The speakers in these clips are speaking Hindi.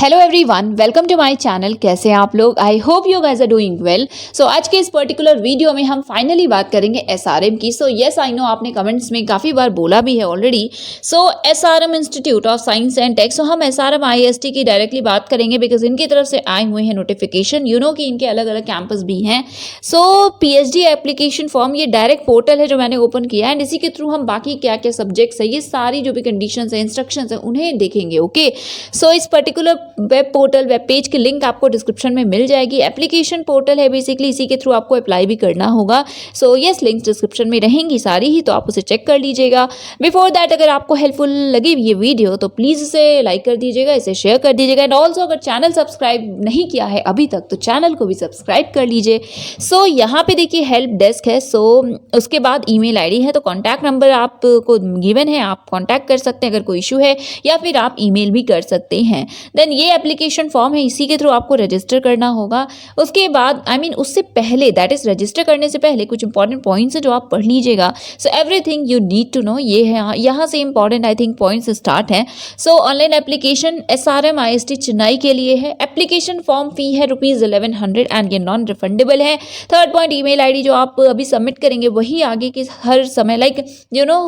Hello everyone, welcome to my channel. कैसे हैं आप लोग? I hope you guys are doing well. So आज के इस पर्टिकुलर वीडियो में हम फाइनली बात करेंगे एसआरएम की। सो यस, आई नो आपने कमेंट्स में काफ़ी बार बोला भी है already. So SRM institute of science and tech, so हम एसआरएम आईएसटी की डायरेक्टली बात करेंगे बिकॉज इनकी तरफ से आए हुए हैं नोटिफिकेशन। यू नो कि इनके अलग अलग कैंपस भी हैं। सो पीएचडी एप्लीकेशन फॉर्म, ये डायरेक्ट पोर्टल है जो मैंने ओपन किया है एंड इसी के थ्रू हम बाकी क्या क्या सब्जेक्ट्स है, ये सारी जो भी कंडीशन है, इंस्ट्रक्शन है, उन्हें देखेंगे। ओके, सो इस particular web portal, web page की लिंक आपको डिस्क्रिप्शन में मिल जाएगी। एप्लीकेशन पोर्टल है बेसिकली, इसी के थ्रू आपको अप्लाई भी करना होगा। सो यस, लिंक्स डिस्क्रिप्शन में रहेंगी सारी ही, तो आप उसे चेक कर लीजिएगा। बिफोर दैट, अगर आपको हेल्पफुल लगी ये वीडियो तो प्लीज़ इसे लाइक कर दीजिएगा, इसे शेयर कर दीजिएगा एंड ऑल्सो अगर चैनल सब्सक्राइब नहीं किया है अभी तक तो चैनल को भी सब्सक्राइब कर लीजिए। सो यहाँ पे देखिए हेल्प डेस्क है। सो उसके बाद ईमेल आईडी है, तो कॉन्टैक्ट नंबर आपको गिवन है, आप कॉन्टैक्ट कर सकते हैं अगर कोई इशू है, या फिर आप ईमेल भी कर सकते हैं। देन ये एप्लीकेशन फॉर्म है, इसी के थ्रू आपको रजिस्टर करना होगा। उसके बाद उससे पहले, दैट इज रजिस्टर करने से पहले कुछ इंपॉर्टेंट पॉइंट्स है जो आप पढ़ लीजिएगा। So everything you need to know, ये है यहाँ से important I think points start है। So online application SRM IST Chennai के लिए है। एप्लीकेशन फॉर्म फी है ₹1100 एंड ये नॉन रिफंडेबल है। थर्ड पॉइंट, ईमेल आईडी जो आप अभी सबमिट करेंगे वही आगे के हर समय लाइक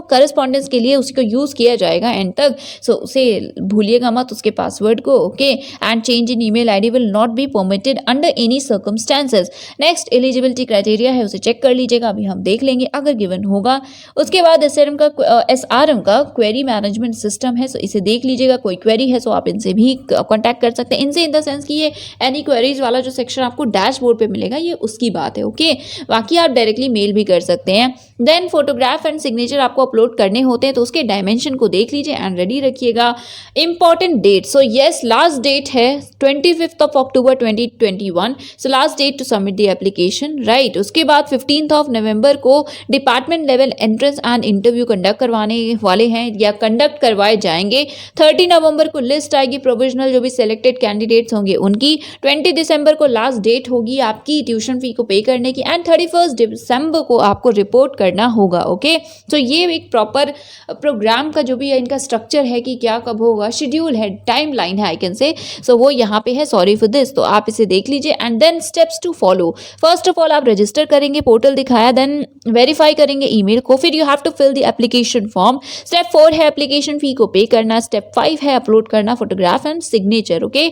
करस्पॉन्डेंस के लिए उसको यूज़ किया जाएगा एंड तक। सो उसे भूलिएगा मत, उसके पासवर्ड को। Okay, and change in email ID will not be permitted under any circumstances. Next, eligibility criteria है, उसे चेक कर लीजिएगा, अभी हम देख लेंगे अगर गिवन होगा। उसके बाद एसआरएम का क्वेरी मैनेजमेंट सिस्टम है, सो इसे देख लीजिएगा। कोई क्वेरी है सो आप इनसे भी कॉन्टैक्ट कर सकते हैं। इनसे इन द सेंस कि ये एनी क्वेरीज वाला जो सेक्शन आपको डैशबोर्ड पे मिलेगा ये उसकी बात है। ओके, बाकी आप डायरेक्टली मेल भी कर सकते हैं। देन फोटोग्राफ एंड सिग्नेचर आपको अपलोड करने होते हैं, तो उसके डायमेंशन को देख लीजिए एंड रेडी रखिएगा। Important date, so yes, last date है 25 October 2021। So last date to submit the application, right. उसके बाद 15 नवंबर को department level entrance and interview conduct करवाने वाले हैं या कंडक्ट करवाए जाएंगे। 30 नवंबर को लिस्ट आएगी प्रोविजनल जो भी सिलेक्टेड कैंडिडेट्स होंगे उनकी। 20 दिसंबर को लास्ट डेट होगी आपकी ट्यूशन फी को पे करने की एंड 31 दिसंबर को आपको रिपोर्ट करना होगा। ओके, तो ये एक प्रॉपर प्रोग्राम का जो भी इनका स्ट्रक्चर है कि क्या कब होगा, शेड्यूल है, टाइम लाइन है आई कैन से, सो वो यहाँ पे है। सॉरी फॉर दिस, तो आप इसे देख लीजिए and then steps to follow. First of all आप रजिस्टर करेंगे, पोर्टल दिखाया, देन वेरीफाई करेंगे ईमेल को, फिर you have to fill the application form. Step 4 है एप्लीकेशन फी को पे करना। स्टेप 5 है अपलोड करना फोटोग्राफ एंड सिग्नेचर। ओके,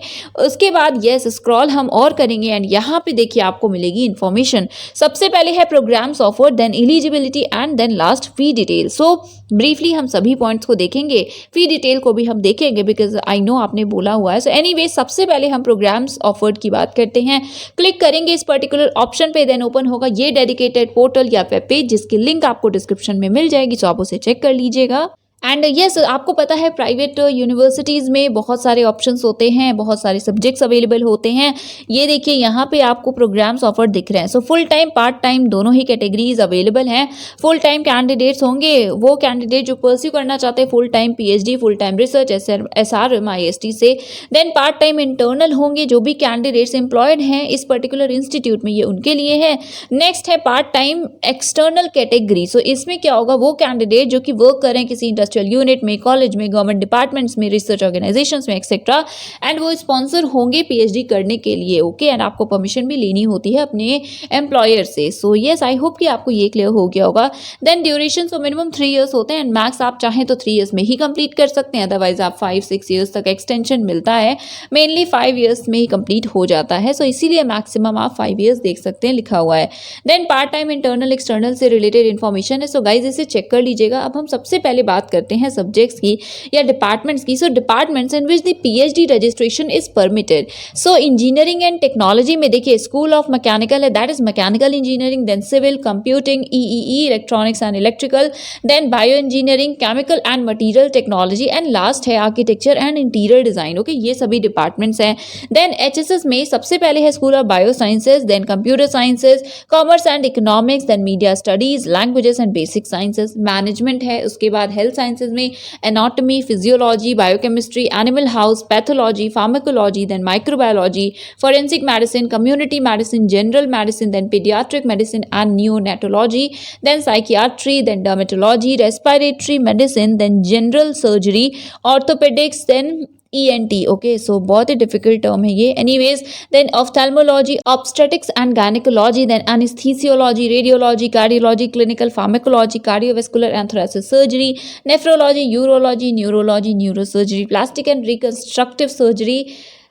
उसके बाद यस स्क्रॉल हम और करेंगे एंड यहाँ पे देखिए आपको मिलेगी इन्फॉर्मेशन। सबसे पहले है programs offer, then eligibility and then last fee detail. So briefly हम सभी पॉइंट्स को देखेंगे, फी डिटेल को भी हम देखेंगे बिकॉज आई नो आपने बोला हुआ है। सो एनीवे, सबसे पहले हम प्रोग्राम्स ऑफर्ड की बात करते हैं। क्लिक करेंगे इस पर्टिकुलर ऑप्शन पे, देन ओपन होगा ये डेडिकेटेड पोर्टल या वेब पेज जिसकी लिंक आपको डिस्क्रिप्शन में मिल जाएगी, सो आप उसे चेक कर लीजिएगा। एंड यस, आपको पता है प्राइवेट यूनिवर्सिटीज़ में बहुत सारे ऑप्शंस होते हैं, बहुत सारे सब्जेक्ट्स अवेलेबल होते हैं। ये देखिए यहाँ पे आपको प्रोग्राम्स ऑफर दिख रहे हैं। So full time, part time दोनों ही कैटेगरीज अवेलेबल हैं। फुल टाइम कैंडिडेट्स होंगे वो कैंडिडेट जो परस्यू करना चाहते हैं full time PhD, full time research SRM IST से। देन पार्ट टाइम इंटर्नल होंगे जो भी कैंडिडेट्स एम्प्लॉयड हैं इस पर्टिकुलर इंस्टीट्यूट में, ये उनके लिए है। नेक्स्ट है पार्ट टाइम एक्सटर्नल कैटेगरी। सो इसमें क्या होगा, वो कैंडिडेट जो कि वर्क करें किसी इंडस्ट्रियल यूनिट में, कॉलेज में, गवर्नमेंट डिपार्टमेंट्स में, रिसर्च ऑर्गेनाइजेशंस में एक्सेट्रा, एंड वो स्पॉन्सर होंगे पीएचडी करने के लिए। ओके, एंड आपको परमिशन भी लेनी होती है अपने एम्प्लॉयर से। सो यस, आई होप कि आपको ये क्लियर हो गया होगा। Then duration, so minimum 3 years होते हैं एंड मैक्स आप चाहें तो 3 इयर्स में ही कंप्लीट कर सकते हैं, अदरवाइज आप 5-6 इयर्स तक एक्सटेंशन मिलता है। मेनली 5 इयर्स में ही कंप्लीट हो जाता है, सो इसीलिए मैक्सिमम आप 5 इयर्स देख सकते हैं, लिखा हुआ है। Then part time internal external से रिलेटेड इन्फॉर्मेशन है, सो गाइज इसे चेक कर लीजिएगा। अब हम सबसे पहले बात करते हैं सब्जेक्ट्स की या डिपार्टमेंट्स की। So departments in which the PhD registration is permitted. So engineering and technology में देखिए स्कूल ऑफ मैकेनिकल है, that is mechanical engineering, then civil, computing, EEE electronics and electrical, then bio engineering, chemical and material technology, and last है architecture and interior design. Okay, ये सभी डिपार्टमेंट्स हैं। देन एचएसएस में सबसे पहले है school of bio sciences, then computer sciences, commerce and economics, then media studies, languages and basic sciences. Management है, उसके बाद हेल्थ साइंसेज में anatomy, physiology, biochemistry, animal house, pathology, pharmacology, then microbiology, forensic medicine, community medicine, general medicine, then paediatric medicine and neonatology, then psychiatry, then dermatology, respiratory medicine, then general surgery, orthopaedics, then ENT, okay, so बहुत ही डिफिकल्ट टर्म है ये, anyways. Then ophthalmology, obstetrics and gynaecology, then anaesthesiology, radiology, cardiology, clinical pharmacology, cardiovascular and thoracic surgery, nephrology, urology, neurology, neurosurgery, plastic and reconstructive surgery,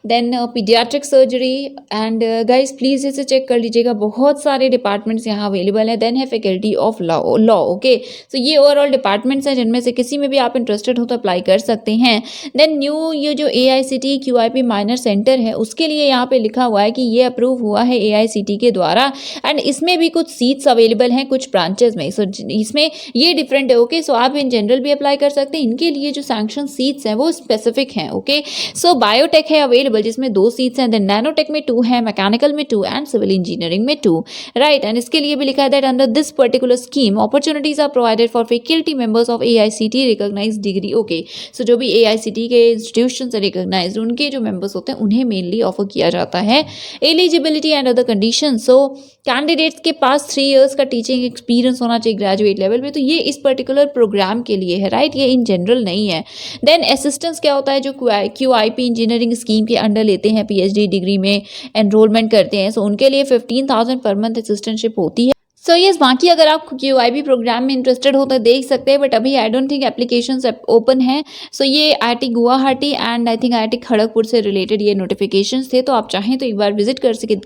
then paediatric surgery. And guys please इसे चेक कर लीजिएगा, बहुत सारे डिपार्टमेंट्स यहाँ अवेलेबल हैं। देन है फैकल्टी ऑफ लॉ, ओके, सो ये ओवरऑल डिपार्टमेंट्स हैं जिनमें से किसी में भी आप इंटरेस्टेड हो तो अप्लाई कर सकते हैं। देन न्यू ये जो AICTE QIP माइनर सेंटर है उसके लिए यहाँ पे लिखा हुआ है कि ये अप्रूव हुआ है AICTE के द्वारा, एंड इसमें भी कुछ सीट्स अवेलेबल हैं कुछ ब्रांचेस में। सो इसमें ये डिफरेंट है, ओके, सो आप इन जनरल भी अप्लाई कर सकते हैं। इनके लिए जो सैंक्शन सीट्स हैं वो स्पेसिफिक हैं, ओके। सो बायोटेक है अवेलेबल जिसमें 2 सीट्स हैं, देन नैनोटेक में 2 है, मैकेनिकल में 2 एंड सिविल इंजीनियरिंग में 2, राइट। एंड इसके लिए भी लिखा है that under this particular scheme opportunities are provided for faculty members of AICTE recognised degree, okay. So जो भी AICTE के इंस्टीट्यूशन से रिकॉग्नाइज्ड उनके जो मेंबर्स होते हैं उन्हें मेनली ऑफर किया जाता है। Eligibility and other condition, so candidates के पास 3 इयर्स का टीचिंग एक्सपीरियंस होना चाहिए ग्रेजुएट लेवल पे, तो ये इस पर्टिकुलर प्रोग्राम के लिए है, राइट, ये इन जनरल नहीं है। देन असिस्टेंस क्या होता है, जो QIP इंजीनियरिंग स्कीम के अंडर लेते हैं, PhD डिग्री में एनरोलमेंट करते हैं, सो उनके लिए 15,000 पर मंथ असिस्टेंटशिप होती है। सो यस, बाकी अगर आप QIP प्रोग्राम में इंटरेस्टेड हो तो देख सकते हैं, बट अभी I don't think applications open हैं। सो ये IIT Guwahati and I think IIT Kharagpur से रिलेटेड ये नोटिफिकेशंस थे, तो आप चाहें तो एक बार विजिट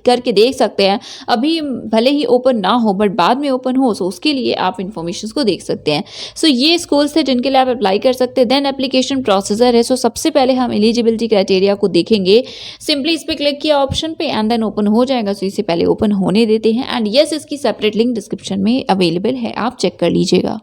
करके देख सकते हैं। अभी भले ही ओपन ना हो बट बाद में ओपन हो, सो उसके लिए आप इन्फॉर्मेशन को देख सकते हैं। सो ये स्कूल्स थे जिनके लिए आप अप्लाई कर सकते हैं। देन एप्लीकेशन प्रोसीजर है, सो सबसे पहले हम एलिजिबिलिटी क्राइटेरिया को देखेंगे। सिंपली इस पर क्लिक किया ऑप्शन पे एंड देन ओपन हो जाएगा। सो इसे पहले ओपन होने देते हैं, एंड यस इसकी सेपरेट डिस्क्रिप्शन में अवेलेबल है, आप चेक कर लीजिएगा।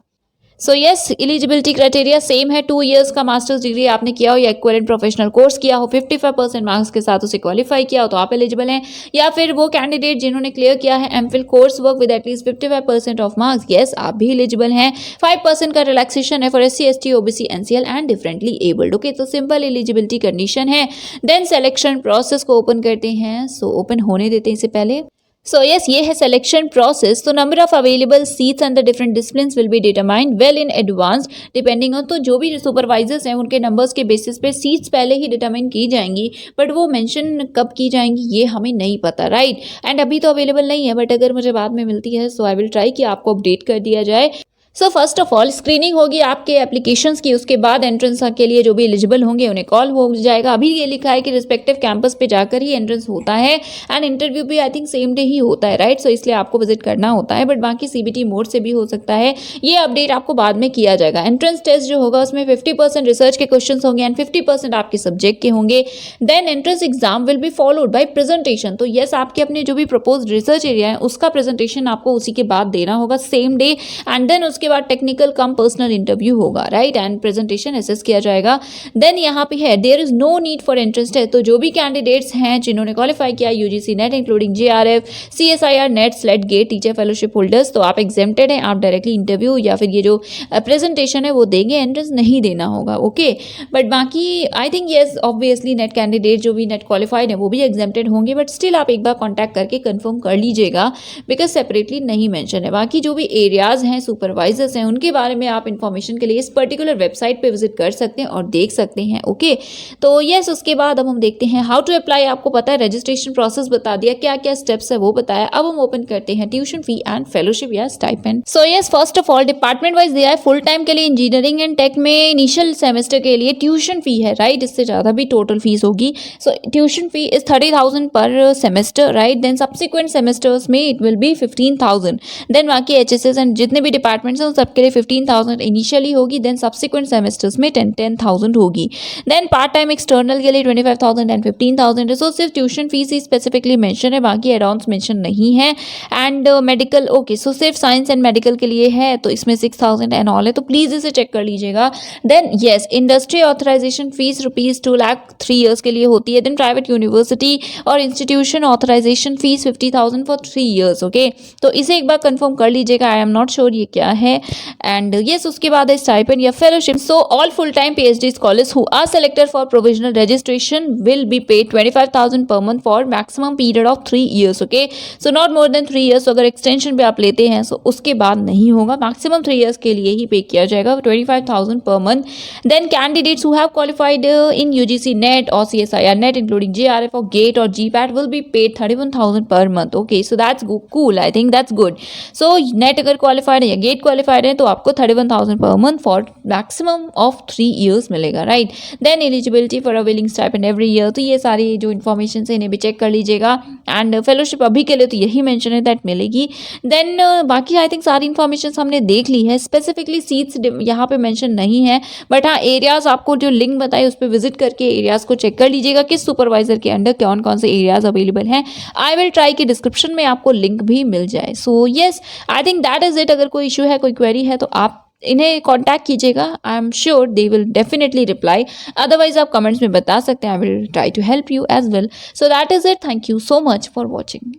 So yes, eligibility criteria same है। 2 इयर्स का मास्टर्स डिग्री आपने किया हो या इक्विवेलेंट प्रोफेशनल कोर्स किया हो, 55% मार्क्स के साथ उसे क्वालिफाई किया हो तो आप एलिजिबल हैं। या फिर वो कैंडिडेट जिन्होंने क्लियर किया है MPhil course work with at least 55% of marks, yes आप भी एलिजिबल हैं। 5% का रिलैक्सेशन है for SC ST OBC NCL and differently abled, okay, तो सिंपल एलिजिबिलिटी कंडीशन है। देन सिलेक्शन प्रोसेस को ओपन करते हैं, सो ओपन होने देते हैं इसे पहले। सो यस, ये है सिलेक्शन प्रोसेस। तो number of available seats and the different disciplines will be determined well in advance depending on, तो जो भी सुपरवाइजर्स हैं उनके नंबर्स के बेसिस पे सीट्स पहले ही डिटरमाइन की जाएंगी, बट वो मेंशन कब की जाएंगी ये हमें नहीं पता, राइट। एंड अभी तो अवेलेबल नहीं है, बट अगर मुझे बाद में मिलती है सो आई विल ट्राई कि आपको अपडेट कर दिया जाए। So first of all screening होगी आपके एप्लीकेशंस की, उसके बाद एंट्रेंस के लिए जो भी एलिजिबल होंगे उन्हें कॉल हो जाएगा। अभी ये लिखा है कि रिस्पेक्टिव कैंपस पे जाकर ही एंट्रेंस होता है, एंड इंटरव्यू भी आई थिंक सेम डे ही होता है, राइट। सो इसलिए आपको विजिट करना होता है, बट बाकी CBT मोड से भी हो सकता है, ये अपडेट आपको बाद में किया जाएगा। एंट्रेंस टेस्ट जो होगा उसमें 50% रिसर्च के क्वेश्चन होंगे एंड 50% आपके सब्जेक्ट के होंगे। Then entrance exam will be followed by presentation, तो यस आपके अपने जो भी प्रपोज रिसर्च एरिया है उसका प्रेजेंटेशन आपको उसी के बाद देना होगा सेम डे, एंड देन उसके बाद टेक्निकल पर्सनल इंटरव्यू होगा, राइट, एंड प्रेजेंटेशन असेस किया जाएगा। देन यहाँ पे है there is no need for entrance test, तो जो भी कैंडिडेट्स हैं जिन्होंने क्वालिफाई किया UGC NET including JRF CSIR NET SLET GATE teacher fellowship holders, तो आप एग्जेम्प्टेड हैं, आप डायरेक्टली इंटरव्यू या फिर ये जो प्रेजेंटेशन है वो देंगे, एंट्रेंस नहीं देना होगा, ओके। बट बाकी I think yes obviously net candidate जो भी नेट क्वालिफाइड है वो भी एग्जेम्प्टेड होंगे, बट स्टिल आप एक बार कॉन्टैक्ट करके कन्फर्म कर लीजिएगा बिकॉज सेपरेटली नहीं मेंशन है। बाकी जो भी एरियाज हैं सुपरवाइजर्स हैं उनके बारे में आप इन्फॉर्मेशन के लिए इस पर्टिकुलर वेबसाइट पे विजिट कर सकते हैं और देख सकते हैं, ओके। तो यस उसके बाद अब हम देखते हैं हाउ टू अप्लाई। आपको पता है रजिस्ट्रेशन प्रोसेस बता दिया, क्या क्या स्टेप्स है वो बताया। अब हम ओपन करते हैं ट्यूशन फी एंड फेलोशिप या stipend. So yes first of all department wise दिया है फुल टाइम के लिए इंजीनियरिंग एंड टेक में इनिशियल सेमेस्टर के लिए ट्यूशन फी है, राइट, इससे ज़्यादा भी टोटल फीस होगी। सो ट्यूशन फी इज 30,000 पर semester, right. Then subsequent semesters में इट विल बी 15,000। देन बाकी HSS एंड जितने भी डिपार्टमेंट्स हैं उन सबके लिए 15,000 इनिशियली होगी, देन सब्सिक्वेंट सेमेस्टर्स में 10,000 होगी। देन पार्ट टाइम एक्सटर्नल के लिए 25,000 एंड 15,000। सो सिर्फ ट्यूशन फीस ही स्पेसिफिकली मेंशन है, बाकी एड ऑन्स मेंशन नहीं है। एंड मेडिकल ओके, सो सिर्फ साइंस एंड मेडिकल के लिए है, तो इसमें 6,000 एंड ऑल है, तो प्लीज इसे चेक कर लीजिएगा। Then yes industry authorisation fees ₹2 lakh 3 years के लिए होती है। देन प्राइवेट यूनिवर्सिटी और institution authorisation fees 50,000 for 3 years, okay. तो इसे एक बार कंफर्म कर लीजिएगा, आई एम नॉट श्योर ये क्या है। है। एंड येस, उसके बाद है स्टाइपेंड या fellowship. So all full time PhD scholars who are selected for provisional registration will be paid 25,000 per month for maximum period of 3 years. Okay, so not more than 3 years. अगर एक्सटेंशन पे आप लेते हैं तो उसके बाद नहीं होगा, मैक्सिमम 3 years के लिए ही पे किया जाएगा 25,000 per month. Then candidates who have qualified in UGC NET or CSIR NET including JRF or GATE or GPAT will be paid 31,000 per month. Okay, so that's cool. I think that's good. So NET अगर qualified है या GATE qualified है तो आपको 31,000 per month for maximum of 3 years मिलेगा, right? Then eligibility for availing stipend every year. तो ये सारी जो इन्फॉर्मेशन है इन्हें भी चेक कर लीजिएगा। एंड फेलोशिप अभी के लिए तो यही मेंशन है दैट मिलेगी। देन बाकी आई थिंक सारी इन्फॉर्मेशन हमने देख ली है। स्पेसिफिकली सीट्स यहाँ पे मेंशन नहीं है, बट हाँ एरियाज आपको जो लिंक बताए उस पर विजिट करके एरियाज को चेक कर लीजिएगा किस सुपरवाइजर के अंडर कौन कौन से एरियाज अवेलेबल हैं। आई विल ट्राई कि डिस्क्रिप्शन में आपको लिंक भी मिल जाए। So yes, I think that is it. अगर कोई इशू है, कोई क्वेरी है तो आप इन्हें कांटेक्ट कीजिएगा। I am sure they will definitely reply. Otherwise आप कमेंट्स में बता सकते हैं, I will try to help you as well. So that is it. Thank you so much for watching.